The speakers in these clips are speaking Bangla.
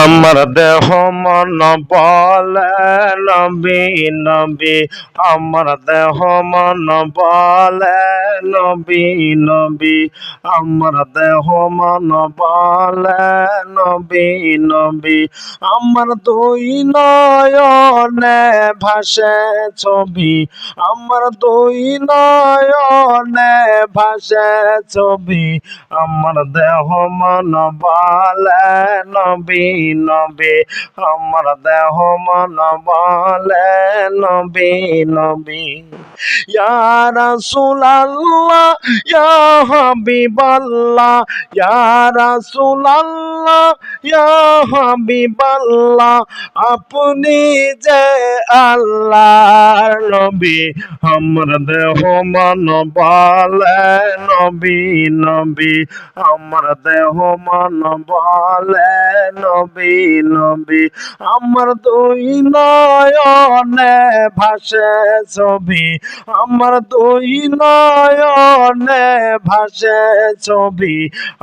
আমার দেহ মন বলে নবী নবী, আমার দেহ মন বলে নবী নবী, আমার দেহ মন বলে নবী নবী, আমার দুই নয়নে ভাসে ছবি, আমার দুই নয়নে ভাসে ছবি, আমার দেহ মন বলে নবী নবী, আমার দেহ মন বলে নবী নবী। ইয়া রাসূলুল্লাহ ইয়া হাবিবাল্লাহ, ইয়া রাসূলুল্লাহ ইয়া হাবিবাল্লাহ, আপনি যে আল্লাহর নবী, আমার দেহ মন বলে নবী নবী, আমার দেহ মন বলে নবী নবী, আমার দুই নয়নে ভাসে ছবি, আমার দুই নয়নে ভাসে ছবি,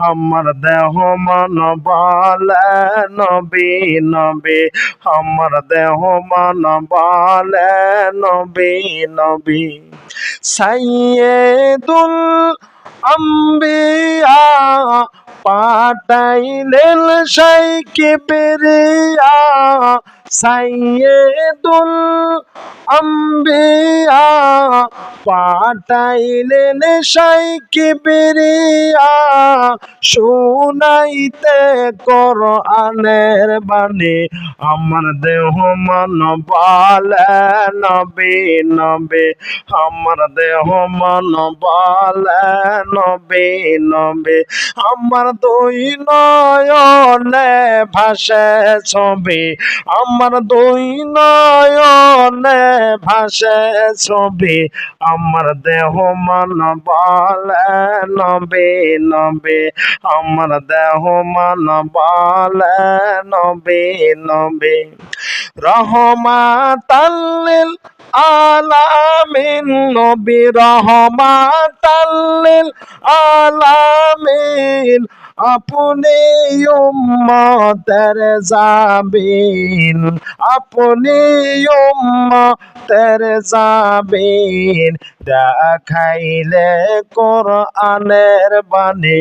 আমার দেহ মন বলে নবী নবী, আমার দেহ মন বলে নবী নবী। সাইয়্যিদুল আম্বিয়া পাঠাইলেন সেই কিবরিয়া, সাইয়্যিদুল আম্বিয়া পাঠাইলেন সেই কিবরিয়া, শুনাইতে কোরআনের বাণী, আমার দেহ মন বলে নবী নবী, আমার দেহ মন বলে নবী নবী, আমার দুই নয়নে ভাসে ছবি, আমার দুই নয়নে ভাসে ছবি, আমার দেহ মন বলে নবী নবী, আমার দেহ মন বলে নবী নবী। রহমাতাল লিল আলামিন নবী, রহমাতাল লিল আলামিন, আপনি উম্মতের জাবিন, আপনি উম্মতের জাবিন, দেখাইলে কোরআনের বাণী,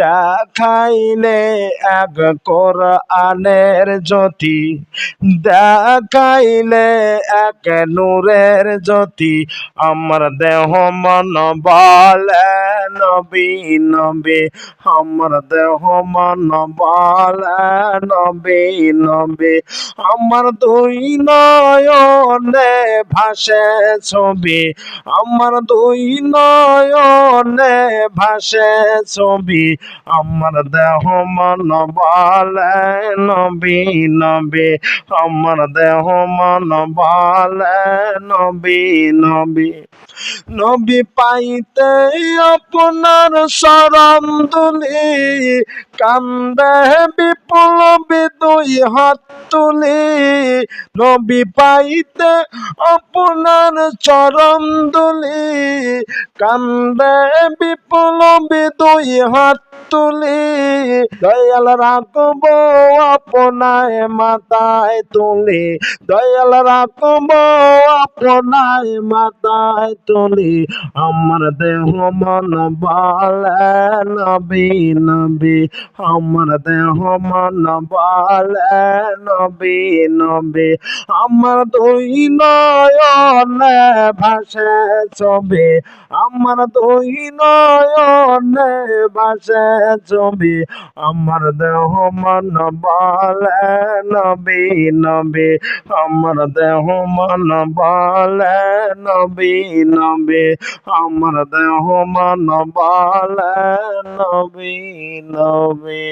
দেখাইলে এক কোরআনের জ্যোতি, দেখাইলে এক নূরের জ্যোতি, আমার দেহ মন বলে নবী নবী, আমার দেহ মন বলে নবী নবী, আমার দুই নয়নে ভাসে ছবি, আমার দুই নয়নে ভাসে ছবি, আমার দেহ মন বলে নবী নবী, আমার দেহ মন বলে নবী নবী। নবী পাইতে আপনার শরণ দুলি, কান্দে বিপ্লবী দুই হাত তুলি, নবী পাইতে আপনার চরণ দুলি, কান্দে বিপ্লবী দুই হাত তুলি, দয়াল রাখবো আপনায় মাথায় তুলি, দয়াল রাখবো আপনায় মাথায় তুলি, আমার দেহ মন বলে নবী নবী, আমার দেহ মন বলে নবী নবী, আমার দুই নয়নে ভাসে ছবি, আমার দুই নয়নে ভাসে ছবি, আমার দেহ মন বলে নবী নবী, আমার দেহ মন বলে নবী নবী, আমার দেহ মন বলে নবী নবী।